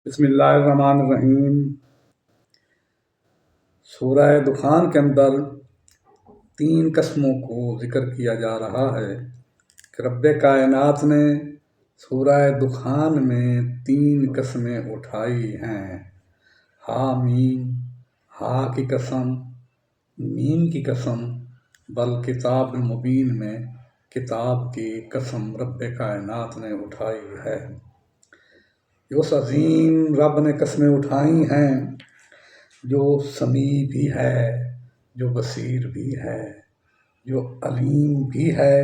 بسم اللہ الرحمن الرحیم۔ سورہ دخان کے اندر 3 قسموں کو ذکر کیا جا رہا ہے کہ رب کائنات نے سورہ دخان میں 3 قسمیں اٹھائی ہیں۔ حامیم، ہا کی قسم، میم کی قسم، بل کتاب المبین میں کتاب کی قسم رب کائنات نے اٹھائی ہے۔ اس عظیم رب نے قسمیں اٹھائی ہیں جو سمیع بھی ہے، جو بصیر بھی ہے، جو علیم بھی ہے،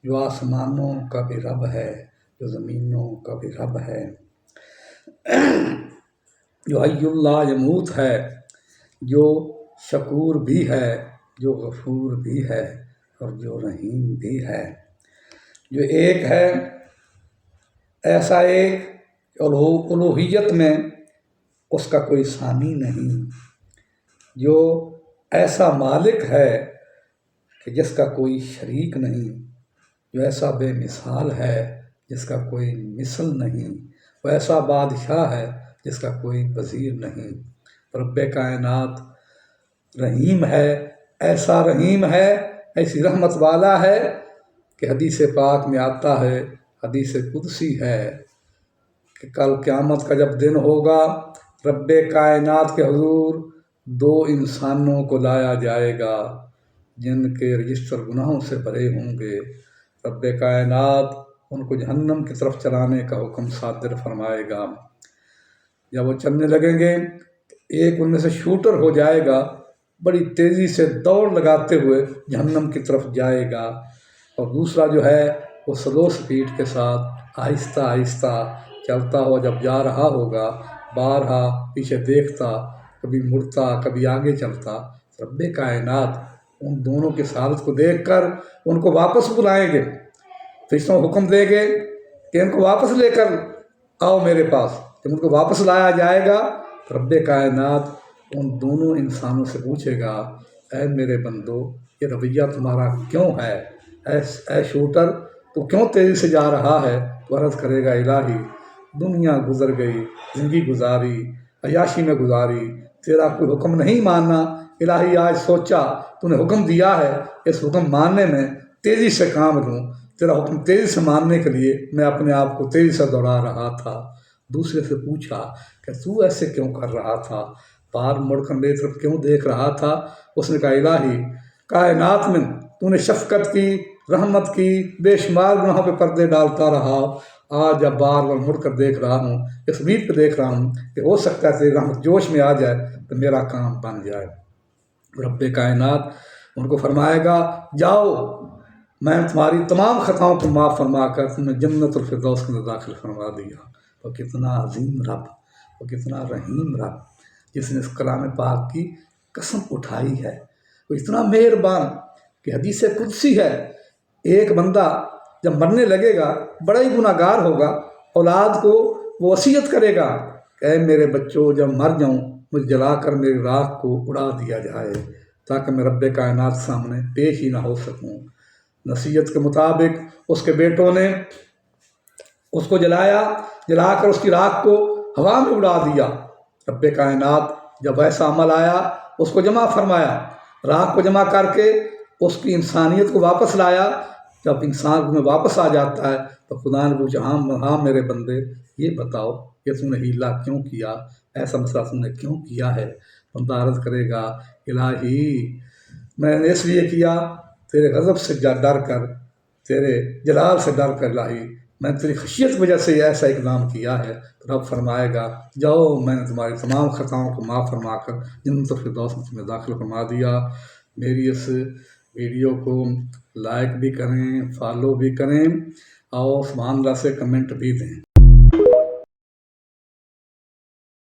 جو آسمانوں کا بھی رب ہے، جو زمینوں کا بھی رب ہے، جو حی لا یموت ہے، جو شکور بھی ہے، جو غفور بھی ہے اور جو رحیم بھی ہے، جو ایک ہے، ایسا ایک الوہیت میں اس کا کوئی ثانی نہیں، جو ایسا مالک ہے کہ جس کا کوئی شریک نہیں، جو ایسا بے مثال ہے جس کا کوئی مثل نہیں، وہ ایسا بادشاہ ہے جس کا کوئی وزیر نہیں۔ رب کائنات رحیم ہے، ایسا رحیم ہے، ایسی رحمت والا ہے کہ حدیث پاک میں آتا ہے، حدیث قدسی ہے کہ کل قیامت کا جب دن ہوگا، رب کائنات کے حضور 2 انسانوں کو لایا جائے گا جن کے رجسٹر گناہوں سے بھرے ہوں گے۔ رب کائنات ان کو جہنم کی طرف چلانے کا حکم صادر فرمائے گا۔ جب وہ چلنے لگیں گے تو ایک ان میں سے شوٹر ہو جائے گا، بڑی تیزی سے دوڑ لگاتے ہوئے جہنم کی طرف جائے گا، اور دوسرا جو ہے وہ سلو سپیڈ کے ساتھ آہستہ آہستہ چلتا ہوا جب جا رہا ہوگا، بارہا پیچھے دیکھتا، کبھی مڑتا کبھی آگے چلتا۔ رب کائنات ان دونوں کی حالت کو دیکھ کر ان کو واپس بلائیں گے، فرشتوں کو حکم دیں گے کہ ان کو واپس لے کر آؤ میرے پاس۔ جب ان کو واپس لایا جائے گا تو رب کائنات ان دونوں انسانوں سے پوچھے گا، اے میرے بندو، یہ رویہ تمہارا کیوں ہے؟ اے شوٹر، تو کیوں تیزی سے جا رہا ہے؟ تو عرض کرے گا، الہی دنیا گزر گئی، زندگی گزاری، عیاشی میں گزاری، تیرا کوئی حکم نہیں ماننا۔ الہی آج سوچا تو نے حکم دیا ہے، اس حکم ماننے میں تیزی سے کام لوں۔ تیرا حکم تیزی سے ماننے کے لیے میں اپنے آپ کو تیزی سے دوڑا رہا تھا۔ دوسرے سے پوچھا کہ تو ایسے کیوں کر رہا تھا؟ بار مڑ کر میری طرف کیوں دیکھ رہا تھا؟ اس نے کہا، الہی کائنات میں تو نے شفقت کی، رحمت کی، بے شمار گناہوں پہ پردے ڈالتا رہا۔ آج جب بار بار مڑ کر دیکھ رہا ہوں، اس امید پہ دیکھ رہا ہوں کہ ہو سکتا ہے تیری رحمت جوش میں آ جائے تو میرا کام بن جائے۔ رب کائنات ان کو فرمائے گا، جاؤ، میں تمہاری تمام خطاؤں کو معاف فرما کر تمہیں جنت الفردوس کے اندر داخل فرما دیا۔ وہ کتنا عظیم رب، وہ کتنا رحیم رب، جس نے اس کلام پاک کی قسم اٹھائی ہے۔ وہ اتنا مہربان کہ حدیث قدسی ہے، ایک بندہ جب مرنے لگے گا، بڑا ہی گناہ گار ہوگا، اولاد کو وہ وصیت کرے گا کہ اے میرے بچوں، جب مر جاؤں مجھے جلا کر میری راکھ کو اڑا دیا جائے تاکہ میں رب کائنات سامنے پیش ہی نہ ہو سکوں۔ نصیحت کے مطابق اس کے بیٹوں نے اس کو جلا کر اس کی راکھ کو ہوا میں اڑا دیا۔ رب کائنات جب ایسا عمل آیا، اس کو جمع فرمایا، راکھ کو جمع کر کے اس کی انسانیت کو واپس لایا۔ جب انسان میں واپس آ جاتا ہے تو خدا نے پوچھا، ہاں میرے بندے، یہ بتاؤ کہ تم نے ہیلا کیوں کیا، ایسا مسئلہ تم نے کیوں کیا ہے؟ بندہ عرض کرے گا، الہی میں نے اس لیے کیا تیرے غضب سے ڈر کر، تیرے جلال سے ڈر کر، الہی میں تیری خشیت کی وجہ سے ایسا اقدام کیا ہے۔ تو رب فرمائے گا، جاؤ، میں نے تمہاری تمام خطاؤں کو معاف فرما کر جنت الفردوس میں تمہیں داخل فرما دیا۔ میری اس ویڈیو کو لائک بھی کریں، فالو بھی کریں، اور سبحان اللہ سے کمنٹ بھی دیں۔